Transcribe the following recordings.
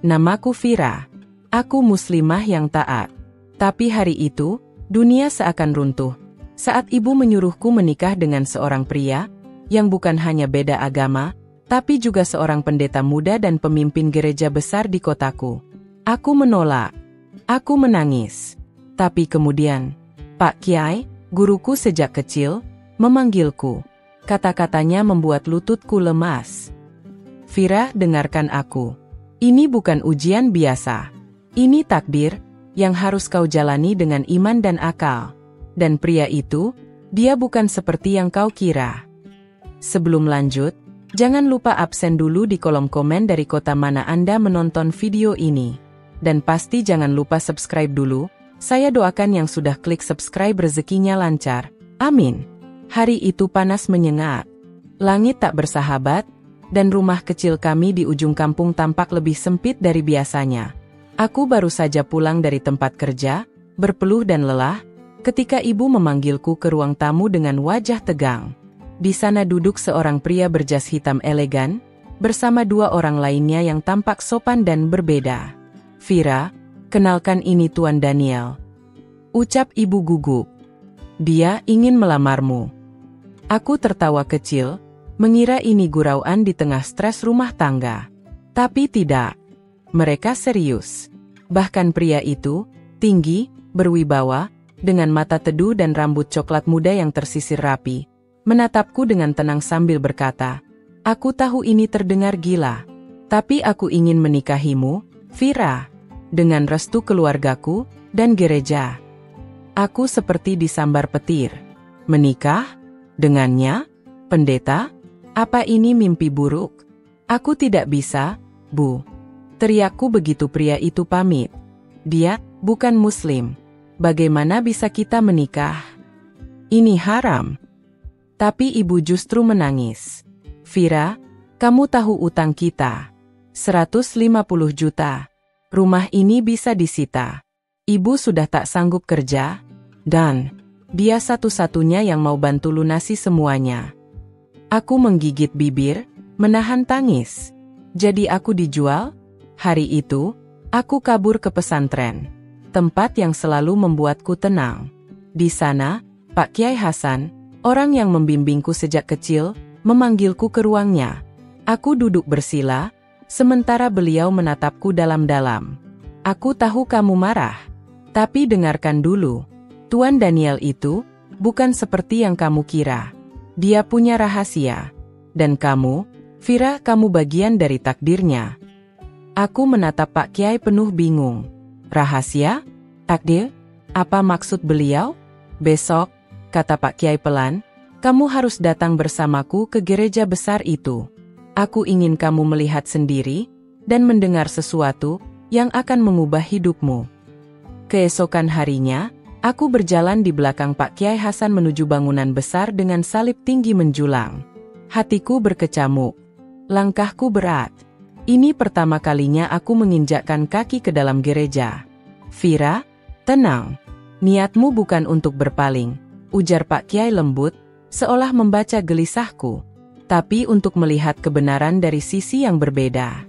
Namaku Fira. Aku muslimah yang taat. Tapi hari itu, dunia seakan runtuh saat ibu menyuruhku menikah dengan seorang pria yang bukan hanya beda agama, tapi juga seorang pendeta muda dan pemimpin gereja besar di kotaku. Aku menolak. Aku menangis. Tapi kemudian, Pak Kiai, guruku sejak kecil, memanggilku. Kata-katanya membuat lututku lemas. Fira, dengarkan aku. Ini bukan ujian biasa. Ini takdir yang harus kau jalani dengan iman dan akal. Dan pria itu, dia bukan seperti yang kau kira. Sebelum lanjut, jangan lupa absen dulu di kolom komen dari kota mana Anda menonton video ini. Dan pasti jangan lupa subscribe dulu. Saya doakan yang sudah klik subscribe rezekinya lancar. Amin. Hari itu panas menyengat. Langit tak bersahabat, dan rumah kecil kami di ujung kampung tampak lebih sempit dari biasanya. Aku baru saja pulang dari tempat kerja, berpeluh dan lelah, ketika ibu memanggilku ke ruang tamu dengan wajah tegang. Di sana duduk seorang pria berjas hitam elegan, bersama dua orang lainnya yang tampak sopan dan berbeda. Fira, kenalkan ini Tuan Daniel. Ucap ibu gugup. Dia ingin melamarmu. Aku tertawa kecil, mengira ini gurauan di tengah stres rumah tangga. Tapi tidak. Mereka serius. Bahkan pria itu, tinggi, berwibawa, dengan mata teduh dan rambut coklat muda yang tersisir rapi, menatapku dengan tenang sambil berkata, "Aku tahu ini terdengar gila, tapi aku ingin menikahimu, Fira, dengan restu keluargaku dan gereja." Aku seperti disambar petir. Menikah? Dengannya? Pendeta? Apa ini mimpi buruk? Aku tidak bisa, Bu. Teriakku begitu pria itu pamit. Dia bukan muslim. Bagaimana bisa kita menikah? Ini haram. Tapi ibu justru menangis. Fira, kamu tahu utang kita. 150 juta. Rumah ini bisa disita. Ibu sudah tak sanggup kerja. Dan dia satu-satunya yang mau bantu lunasi semuanya. Aku menggigit bibir, menahan tangis. Jadi aku dijual? Hari itu, aku kabur ke pesantren. Tempat yang selalu membuatku tenang. Di sana, Pak Kiai Hasan, orang yang membimbingku sejak kecil, memanggilku ke ruangnya. Aku duduk bersila, sementara beliau menatapku dalam-dalam. Aku tahu kamu marah. Tapi dengarkan dulu. Tuan Daniel itu, bukan seperti yang kamu kira. Dia punya rahasia. Dan kamu, Fira, kamu bagian dari takdirnya. Aku menatap Pak Kiai penuh bingung. Rahasia? Takdir? Apa maksud beliau? Besok, kata Pak Kiai pelan, kamu harus datang bersamaku ke gereja besar itu. Aku ingin kamu melihat sendiri, dan mendengar sesuatu, yang akan mengubah hidupmu. Keesokan harinya, aku berjalan di belakang Pak Kiai Hasan menuju bangunan besar dengan salib tinggi menjulang. Hatiku berkecamuk. Langkahku berat. Ini pertama kalinya aku menginjakkan kaki ke dalam gereja. Fira, tenang. Niatmu bukan untuk berpaling, ujar Pak Kiai lembut, seolah membaca gelisahku, tapi untuk melihat kebenaran dari sisi yang berbeda.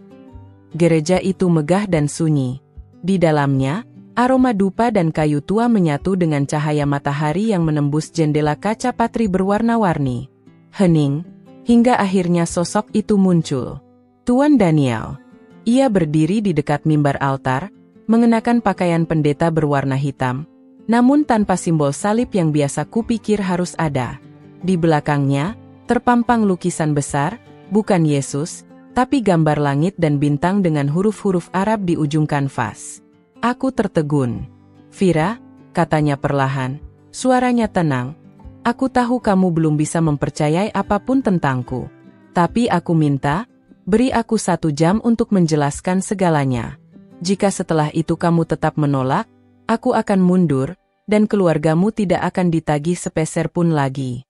Gereja itu megah dan sunyi. Di dalamnya, aroma dupa dan kayu tua menyatu dengan cahaya matahari yang menembus jendela kaca patri berwarna-warni. Hening, hingga akhirnya sosok itu muncul. Tuan Daniel. Ia berdiri di dekat mimbar altar, mengenakan pakaian pendeta berwarna hitam, namun tanpa simbol salib yang biasa kupikir harus ada. Di belakangnya, terpampang lukisan besar, bukan Yesus, tapi gambar langit dan bintang dengan huruf-huruf Arab di ujung kanvas. Aku tertegun. Fira, katanya perlahan, suaranya tenang. Aku tahu kamu belum bisa mempercayai apapun tentangku. Tapi aku minta, beri aku 1 jam untuk menjelaskan segalanya. Jika setelah itu kamu tetap menolak, aku akan mundur, dan keluargamu tidak akan ditagih sepeser pun lagi.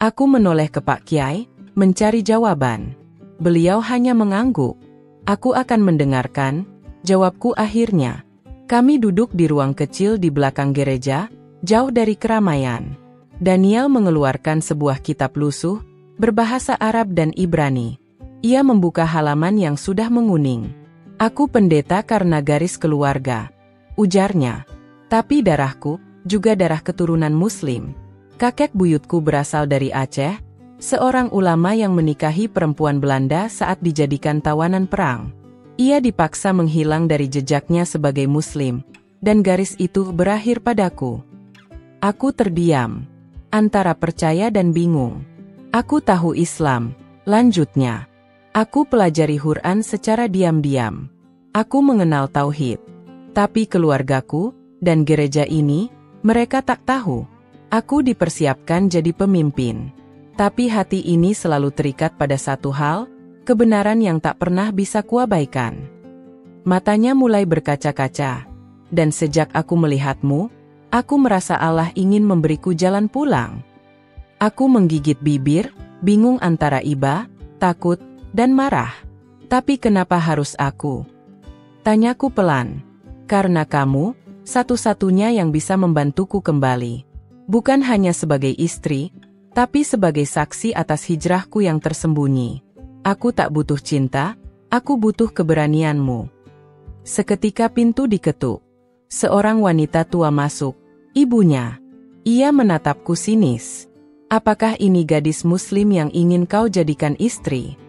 Aku menoleh ke Pak Kiai, mencari jawaban. Beliau hanya mengangguk. Aku akan mendengarkan, jawabku akhirnya. Kami duduk di ruang kecil di belakang gereja, jauh dari keramaian. Daniel mengeluarkan sebuah kitab lusuh, berbahasa Arab dan Ibrani. Ia membuka halaman yang sudah menguning. Aku pendeta karena garis keluarga, ujarnya. Tapi darahku juga darah keturunan Muslim. Kakek buyutku berasal dari Aceh, seorang ulama yang menikahi perempuan Belanda saat dijadikan tawanan perang. Ia dipaksa menghilang dari jejaknya sebagai Muslim, dan garis itu berakhir padaku. Aku terdiam, antara percaya dan bingung. Aku tahu Islam, lanjutnya. Aku pelajari Quran secara diam-diam. Aku mengenal Tauhid. Tapi keluargaku dan gereja ini, mereka tak tahu. Aku dipersiapkan jadi pemimpin. Tapi hati ini selalu terikat pada satu hal, kebenaran yang tak pernah bisa kuabaikan. Matanya mulai berkaca-kaca. Dan sejak aku melihatmu, aku merasa Allah ingin memberiku jalan pulang. Aku menggigit bibir, bingung antara iba, takut, dan marah. Tapi kenapa harus aku? Tanyaku pelan. Karena kamu, satu-satunya yang bisa membantuku kembali. Bukan hanya sebagai istri, tapi sebagai saksi atas hijrahku yang tersembunyi. Aku tak butuh cinta, aku butuh keberanianmu. Seketika pintu diketuk. Seorang wanita tua masuk, ibunya. Ia menatapku sinis. Apakah ini gadis Muslim yang ingin kau jadikan istri?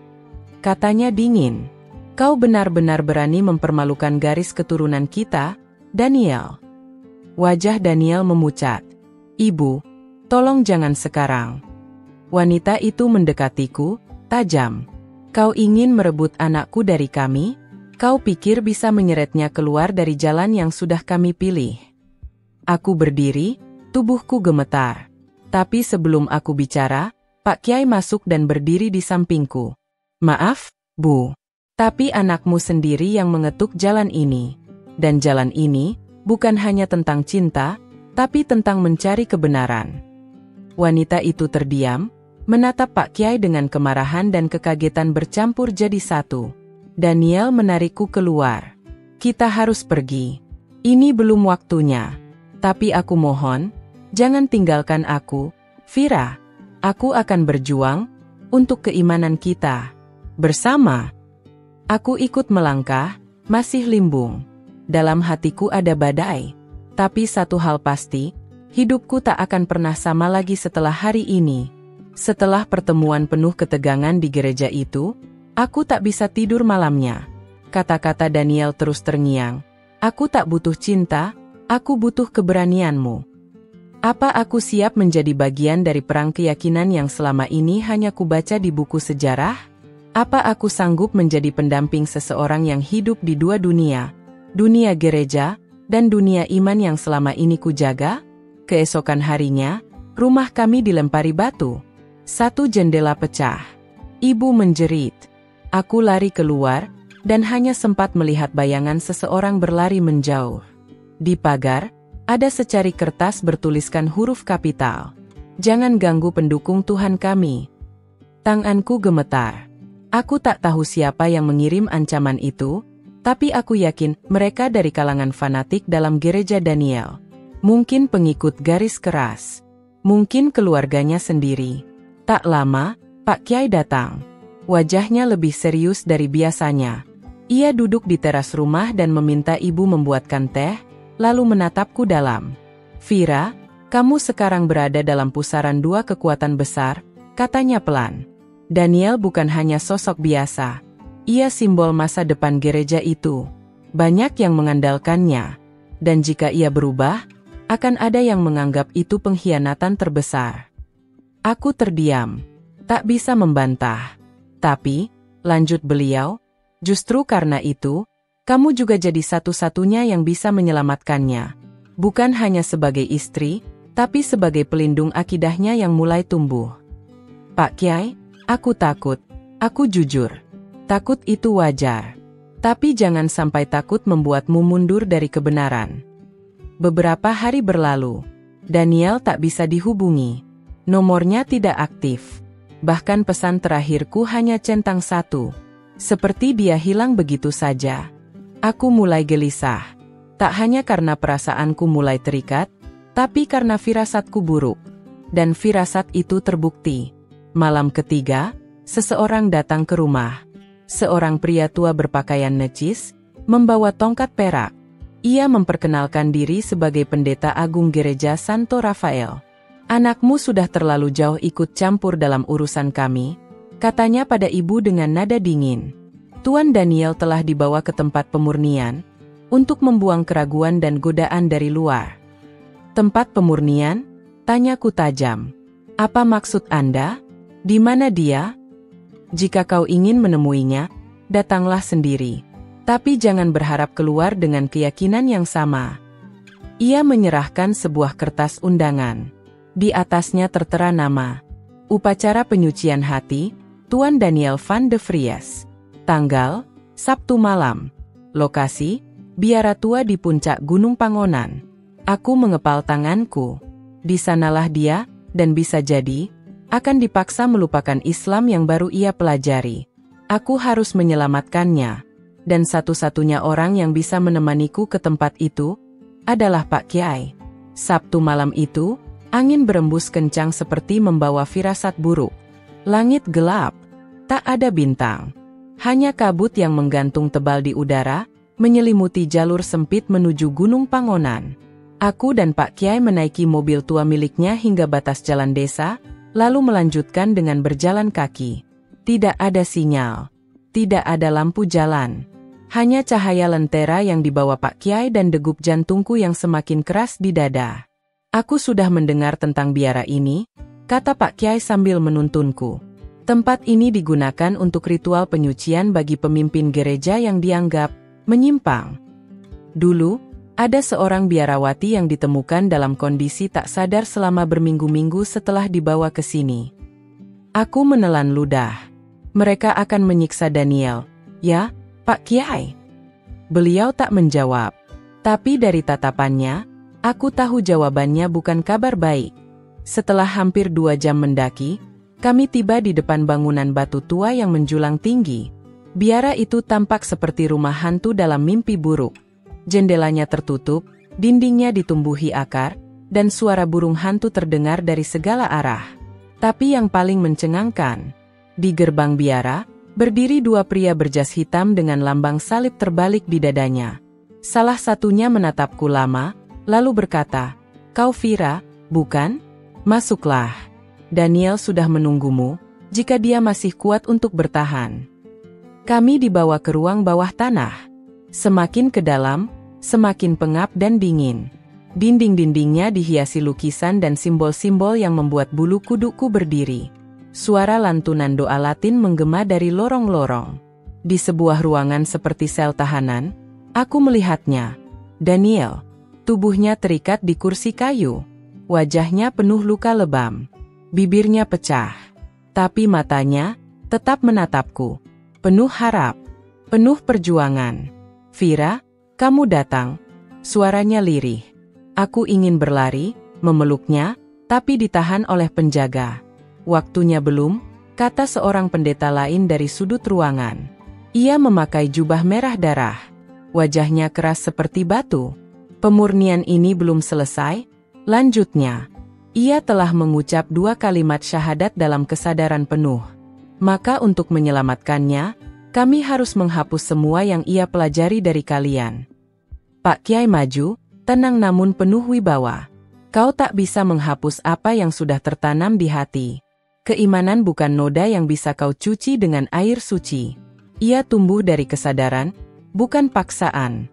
Katanya dingin. Kau benar-benar berani mempermalukan garis keturunan kita, Daniel. Wajah Daniel memucat. Ibu, tolong jangan sekarang. Wanita itu mendekatiku, tajam. Kau ingin merebut anakku dari kami? Kau pikir bisa menyeretnya keluar dari jalan yang sudah kami pilih? Aku berdiri, tubuhku gemetar. Tapi sebelum aku bicara, Pak Kiai masuk dan berdiri di sampingku. Maaf, Bu. Tapi anakmu sendiri yang mengetuk jalan ini. Dan jalan ini, bukan hanya tentang cinta, tapi tentang mencari kebenaran. Wanita itu terdiam, menatap Pak Kiai dengan kemarahan dan kekagetan bercampur jadi satu. Daniel menarikku keluar. Kita harus pergi. Ini belum waktunya. Tapi aku mohon, jangan tinggalkan aku, Vira. Aku akan berjuang untuk keimanan kita. Bersama. Aku ikut melangkah, masih limbung. Dalam hatiku ada badai. Tapi satu hal pasti, hidupku tak akan pernah sama lagi setelah hari ini. Setelah pertemuan penuh ketegangan di gereja itu, aku tak bisa tidur malamnya. Kata-kata Daniel terus terngiang. Aku tak butuh cinta, aku butuh keberanianmu. Apa aku siap menjadi bagian dari perang keyakinan yang selama ini hanya kubaca di buku sejarah? Apa aku sanggup menjadi pendamping seseorang yang hidup di dua dunia, dunia gereja, dan dunia iman yang selama ini kujaga? Keesokan harinya, rumah kami dilempari batu. Satu jendela pecah. Ibu menjerit. Aku lari keluar, dan hanya sempat melihat bayangan seseorang berlari menjauh. Di pagar, ada secari kertas bertuliskan huruf kapital. Jangan ganggu pendukung Tuhan kami. Tanganku gemetar. Aku tak tahu siapa yang mengirim ancaman itu, tapi aku yakin mereka dari kalangan fanatik dalam gereja Daniel. Mungkin pengikut garis keras. Mungkin keluarganya sendiri. Tak lama, Pak Kiai datang. Wajahnya lebih serius dari biasanya. Ia duduk di teras rumah dan meminta ibu membuatkan teh, lalu menatapku dalam. Vira, kamu sekarang berada dalam pusaran dua kekuatan besar, katanya pelan. Daniel bukan hanya sosok biasa. Ia simbol masa depan gereja itu. Banyak yang mengandalkannya. Dan jika ia berubah, akan ada yang menganggap itu pengkhianatan terbesar. Aku terdiam. Tak bisa membantah. Tapi, lanjut beliau, justru karena itu, kamu juga jadi satu-satunya yang bisa menyelamatkannya. Bukan hanya sebagai istri, tapi sebagai pelindung akidahnya yang mulai tumbuh. Pak Kiai, aku takut. Aku jujur. Takut itu wajar. Tapi jangan sampai takut membuatmu mundur dari kebenaran. Beberapa hari berlalu. Daniel tak bisa dihubungi. Nomornya tidak aktif. Bahkan pesan terakhirku hanya centang satu. Seperti dia hilang begitu saja. Aku mulai gelisah. Tak hanya karena perasaanku mulai terikat, tapi karena firasatku buruk. Dan firasat itu terbukti. Malam ketiga, seseorang datang ke rumah. Seorang pria tua berpakaian necis, membawa tongkat perak. Ia memperkenalkan diri sebagai pendeta agung gereja Santo Rafael. "Anakmu sudah terlalu jauh ikut campur dalam urusan kami," katanya pada ibu dengan nada dingin. Tuan Daniel telah dibawa ke tempat pemurnian untuk membuang keraguan dan godaan dari luar. "Tempat pemurnian?" tanyaku tajam. "Apa maksud Anda? Di mana dia?" "Jika kau ingin menemuinya, datanglah sendiri. Tapi jangan berharap keluar dengan keyakinan yang sama." Ia menyerahkan sebuah kertas undangan. Di atasnya tertera nama. Upacara penyucian hati, Tuan Daniel van de Vries. Tanggal, Sabtu malam. Lokasi, biara tua di puncak Gunung Pangonan. Aku mengepal tanganku. Di sanalah dia, dan bisa jadi, akan dipaksa melupakan Islam yang baru ia pelajari. Aku harus menyelamatkannya. Dan satu-satunya orang yang bisa menemaniku ke tempat itu adalah Pak Kiai. Sabtu malam itu, angin berembus kencang seperti membawa firasat buruk. Langit gelap, tak ada bintang. Hanya kabut yang menggantung tebal di udara, menyelimuti jalur sempit menuju Gunung Pangonan. Aku dan Pak Kiai menaiki mobil tua miliknya hingga batas jalan desa, lalu melanjutkan dengan berjalan kaki. Tidak ada sinyal. Tidak ada lampu jalan. Hanya cahaya lentera yang dibawa Pak Kiai dan degup jantungku yang semakin keras di dada. "Aku sudah mendengar tentang biara ini," kata Pak Kiai sambil menuntunku. "Tempat ini digunakan untuk ritual penyucian bagi pemimpin gereja yang dianggap menyimpang. Dulu, ada seorang biarawati yang ditemukan dalam kondisi tak sadar selama berminggu-minggu setelah dibawa ke sini." Aku menelan ludah. "Mereka akan menyiksa Daniel, ya, Pak Kiai?" Beliau tak menjawab. Tapi dari tatapannya, aku tahu jawabannya bukan kabar baik. Setelah hampir 2 jam mendaki, kami tiba di depan bangunan batu tua yang menjulang tinggi. Biara itu tampak seperti rumah hantu dalam mimpi buruk. Jendelanya tertutup, dindingnya ditumbuhi akar, dan suara burung hantu terdengar dari segala arah. Tapi yang paling mencengangkan, di gerbang biara, berdiri 2 pria berjas hitam dengan lambang salib terbalik di dadanya. Salah satunya menatapku lama, lalu berkata, "Kau Vira, bukan? Masuklah. Daniel sudah menunggumu, jika dia masih kuat untuk bertahan." Kami dibawa ke ruang bawah tanah. Semakin ke dalam, semakin pengap dan dingin. Dinding-dindingnya dihiasi lukisan dan simbol-simbol yang membuat bulu kudukku berdiri. Suara lantunan doa Latin menggema dari lorong-lorong. Di sebuah ruangan seperti sel tahanan, aku melihatnya. Daniel. Tubuhnya terikat di kursi kayu. Wajahnya penuh luka lebam. Bibirnya pecah. Tapi matanya tetap menatapku. Penuh harap. Penuh perjuangan. "Vira, kamu datang." Suaranya lirih. Aku ingin berlari, memeluknya, tapi ditahan oleh penjaga. "Waktunya belum," kata seorang pendeta lain dari sudut ruangan. Ia memakai jubah merah darah. Wajahnya keras seperti batu. "Pemurnian ini belum selesai," lanjutnya. Ia telah mengucap 2 kalimat syahadat dalam kesadaran penuh. "Maka untuk menyelamatkannya, kami harus menghapus semua yang ia pelajari dari kalian." Pak Kiai maju, tenang namun penuh wibawa. "Kau tak bisa menghapus apa yang sudah tertanam di hati. Keimanan bukan noda yang bisa kau cuci dengan air suci. Ia tumbuh dari kesadaran, bukan paksaan."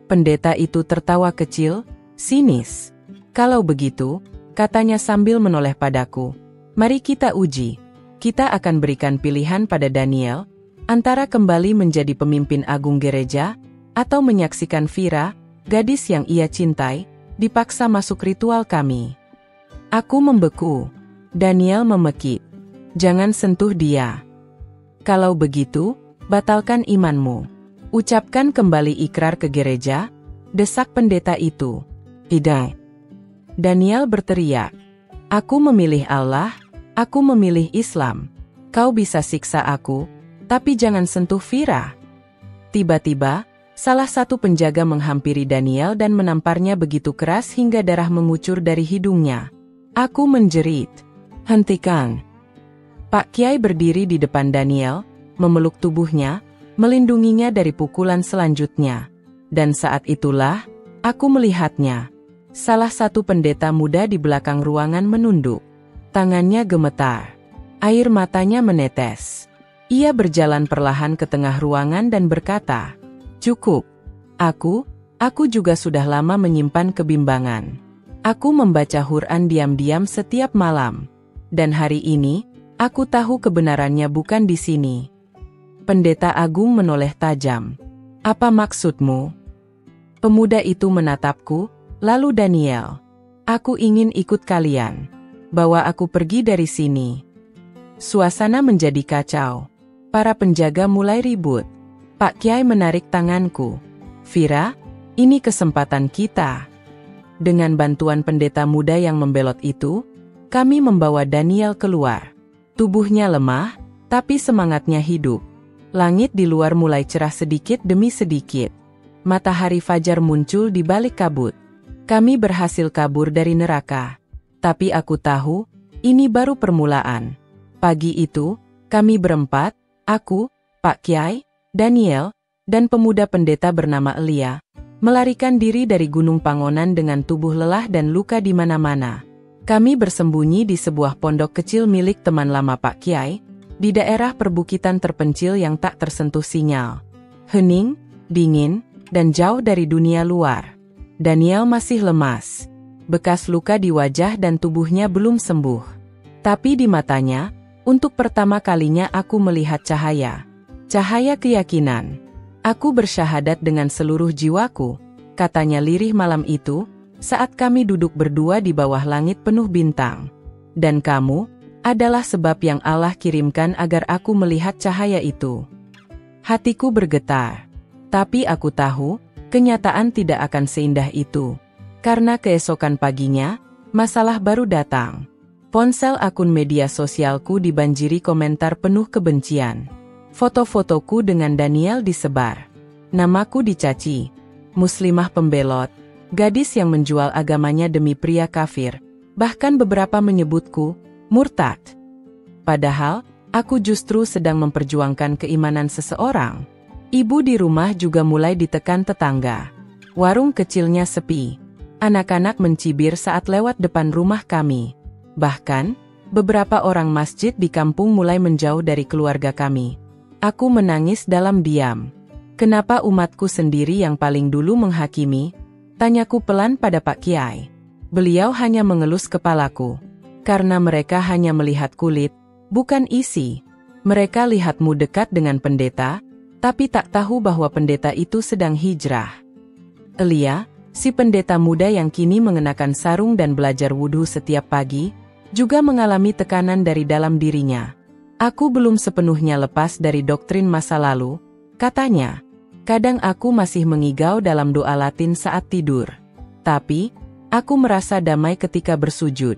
Pendeta itu tertawa kecil, sinis. "Kalau begitu," katanya sambil menoleh padaku, "mari kita uji. Kita akan berikan pilihan pada Daniel, antara kembali menjadi pemimpin agung gereja, atau menyaksikan Vira, gadis yang ia cintai, dipaksa masuk ritual kami." Aku membeku. Daniel memekik. "Jangan sentuh dia. Kalau begitu, batalkan imanmu. Ucapkan kembali ikrar ke gereja," desak pendeta itu. "Tidak." Daniel berteriak. "Aku memilih Allah, aku memilih Islam. Kau bisa siksa aku, tapi jangan sentuh Vira." Tiba-tiba, salah satu penjaga menghampiri Daniel dan menamparnya begitu keras hingga darah mengucur dari hidungnya. Aku menjerit, "Hentikan!" Pak Kiai berdiri di depan Daniel, memeluk tubuhnya, melindunginya dari pukulan selanjutnya. Dan saat itulah, aku melihatnya. Salah satu pendeta muda di belakang ruangan menunduk. Tangannya gemetar. Air matanya menetes. Ia berjalan perlahan ke tengah ruangan dan berkata, "Cukup. Aku juga sudah lama menyimpan kebimbangan. Aku membaca Quran diam-diam setiap malam. Dan hari ini, aku tahu kebenarannya bukan di sini." Pendeta Agung menoleh tajam. "Apa maksudmu?" Pemuda itu menatapku, lalu Daniel. "Aku ingin ikut kalian. Bawa aku pergi dari sini." Suasana menjadi kacau. Para penjaga mulai ribut. Pak Kiai menarik tanganku. "Vira, ini kesempatan kita." Dengan bantuan pendeta muda yang membelot itu, kami membawa Daniel keluar. Tubuhnya lemah, tapi semangatnya hidup. Langit di luar mulai cerah sedikit demi sedikit. Matahari fajar muncul di balik kabut. Kami berhasil kabur dari neraka. Tapi aku tahu, ini baru permulaan. Pagi itu, kami berempat, aku, Pak Kiai, Daniel, dan pemuda pendeta bernama Elia, melarikan diri dari Gunung Pangonan dengan tubuh lelah dan luka di mana-mana. Kami bersembunyi di sebuah pondok kecil milik teman lama Pak Kiai, di daerah perbukitan terpencil yang tak tersentuh sinyal. Hening, dingin, dan jauh dari dunia luar. Daniel masih lemas. Bekas luka di wajah dan tubuhnya belum sembuh. Tapi di matanya, untuk pertama kalinya aku melihat cahaya. Cahaya keyakinan. "Aku bersyahadat dengan seluruh jiwaku," katanya lirih malam itu, saat kami duduk berdua di bawah langit penuh bintang. "Dan kamu adalah sebab yang Allah kirimkan agar aku melihat cahaya itu." Hatiku bergetar. Tapi aku tahu, kenyataan tidak akan seindah itu. Karena keesokan paginya, masalah baru datang. Ponsel akun media sosialku dibanjiri komentar penuh kebencian. Foto-fotoku dengan Daniel disebar. Namaku dicaci. Muslimah pembelot. Gadis yang menjual agamanya demi pria kafir. Bahkan beberapa menyebutku murtad. Padahal, aku justru sedang memperjuangkan keimanan seseorang. Ibu di rumah juga mulai ditekan tetangga. Warung kecilnya sepi. Anak-anak mencibir saat lewat depan rumah kami. Bahkan, beberapa orang masjid di kampung mulai menjauh dari keluarga kami. Aku menangis dalam diam. "Kenapa umatku sendiri yang paling dulu menghakimi?" tanyaku pelan pada Pak Kiai. Beliau hanya mengelus kepalaku. "Karena mereka hanya melihat kulit, bukan isi. Mereka lihatmu dekat dengan pendeta, tapi tak tahu bahwa pendeta itu sedang hijrah." Elia, si pendeta muda yang kini mengenakan sarung dan belajar wudhu setiap pagi, juga mengalami tekanan dari dalam dirinya. "Aku belum sepenuhnya lepas dari doktrin masa lalu," katanya. "Kadang aku masih mengigau dalam doa Latin saat tidur. Tapi, aku merasa damai ketika bersujud."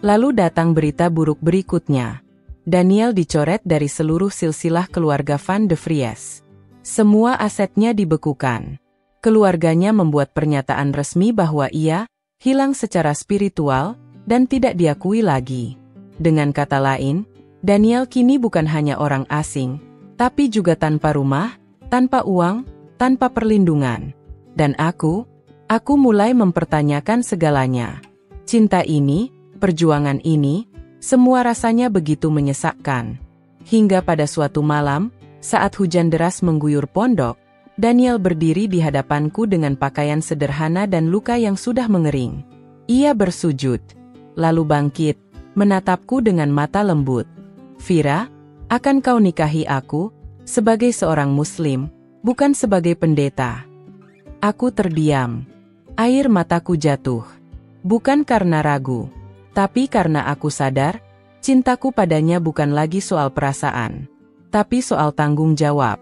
Lalu datang berita buruk berikutnya. Daniel dicoret dari seluruh silsilah keluarga Van de Vries. Semua asetnya dibekukan. Keluarganya membuat pernyataan resmi bahwa ia hilang secara spiritual dan tidak diakui lagi. Dengan kata lain, Daniel kini bukan hanya orang asing, tapi juga tanpa rumah, tanpa uang, tanpa perlindungan. Dan aku mulai mempertanyakan segalanya. Cinta ini, perjuangan ini, semua rasanya begitu menyesakkan. Hingga pada suatu malam, saat hujan deras mengguyur pondok, Daniel berdiri di hadapanku dengan pakaian sederhana dan luka yang sudah mengering. Ia bersujud, lalu bangkit, menatapku dengan mata lembut. "Vira, akan kau nikahi aku, sebagai seorang muslim, bukan sebagai pendeta?" Aku terdiam. Air mataku jatuh. Bukan karena ragu, tapi karena aku sadar, cintaku padanya bukan lagi soal perasaan, tapi soal tanggung jawab.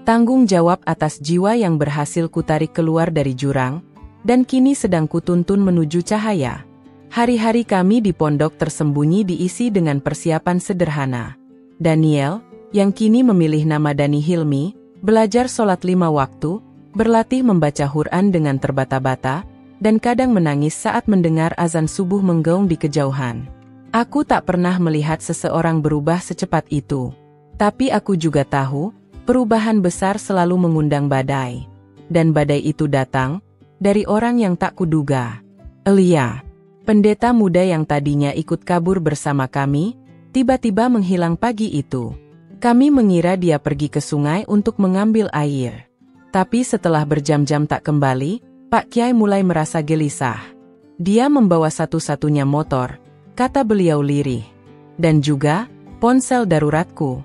Tanggung jawab atas jiwa yang berhasil kutarik keluar dari jurang, dan kini sedang kutuntun menuju cahaya. Hari-hari kami di pondok tersembunyi diisi dengan persiapan sederhana. Daniel, yang kini memilih nama Dani Hilmi, belajar sholat 5 waktu, berlatih membaca Quran dengan terbata-bata, dan kadang menangis saat mendengar azan subuh menggaung di kejauhan. Aku tak pernah melihat seseorang berubah secepat itu. Tapi aku juga tahu, Perubahan besar selalu mengundang badai. Dan badai itu datang dari orang yang tak kuduga. Elia, pendeta muda yang tadinya ikut kabur bersama kami, tiba-tiba menghilang pagi itu. Kami mengira dia pergi ke sungai untuk mengambil air. Tapi setelah berjam-jam tak kembali, Pak Kiai mulai merasa gelisah. Dia membawa satu-satunya motor, kata beliau lirih. Dan juga ponsel daruratku.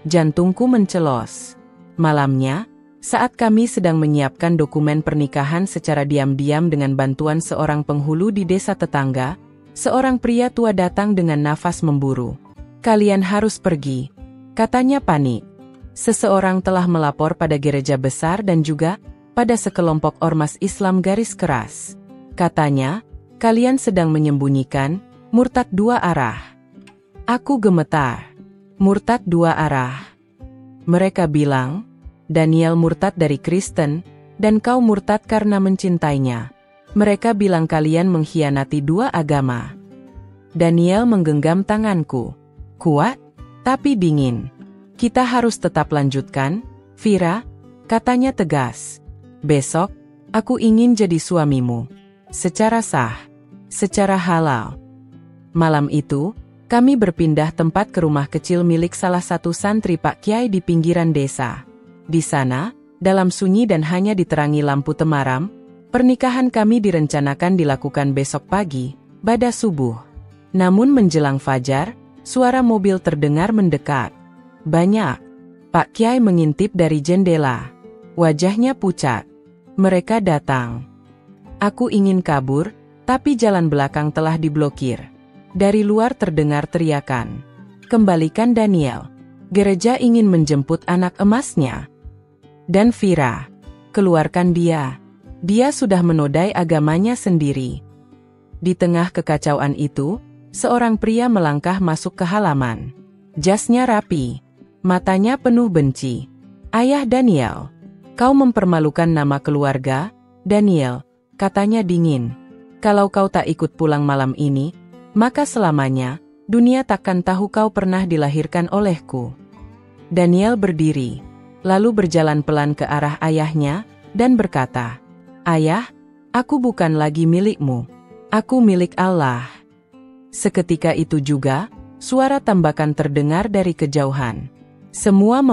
Jantungku mencelos. Malamnya, saat kami sedang menyiapkan dokumen pernikahan secara diam-diam dengan bantuan seorang penghulu di desa tetangga, seorang pria tua datang dengan nafas memburu. "Kalian harus pergi," katanya panik. "Seseorang telah melapor pada gereja besar dan juga pada sekelompok ormas Islam garis keras. Katanya, kalian sedang menyembunyikan murtad dua arah." Aku gemetar. Murtad dua arah. Mereka bilang, Daniel murtad dari Kristen, dan kau murtad karena mencintainya. Mereka bilang kalian mengkhianati dua agama. Daniel menggenggam tanganku. Kuat, tapi dingin. "Kita harus tetap lanjutkan, Vira," katanya tegas. "Besok, aku ingin jadi suamimu. Secara sah. Secara halal." Malam itu, kami berpindah tempat ke rumah kecil milik salah satu santri Pak Kiai di pinggiran desa. Di sana, dalam sunyi dan hanya diterangi lampu temaram, pernikahan kami direncanakan dilakukan besok pagi, pada subuh. Namun menjelang fajar, suara mobil terdengar mendekat. Banyak. Pak Kiai mengintip dari jendela. Wajahnya pucat. Mereka datang. Aku ingin kabur, tapi jalan belakang telah diblokir. Dari luar terdengar teriakan. "Kembalikan Daniel. Gereja ingin menjemput anak emasnya. Dan Vira, keluarkan dia. Dia sudah menodai agamanya sendiri." Di tengah kekacauan itu, seorang pria melangkah masuk ke halaman. Jasnya rapi. Matanya penuh benci. "Ayah Daniel, kau mempermalukan nama keluarga, Daniel," katanya dingin. "Kalau kau tak ikut pulang malam ini, maka selamanya, dunia takkan tahu kau pernah dilahirkan olehku." Daniel berdiri, lalu berjalan pelan ke arah ayahnya, dan berkata, "Ayah, aku bukan lagi milikmu. Aku milik Allah." Seketika itu juga, suara tembakan terdengar dari kejauhan. Semua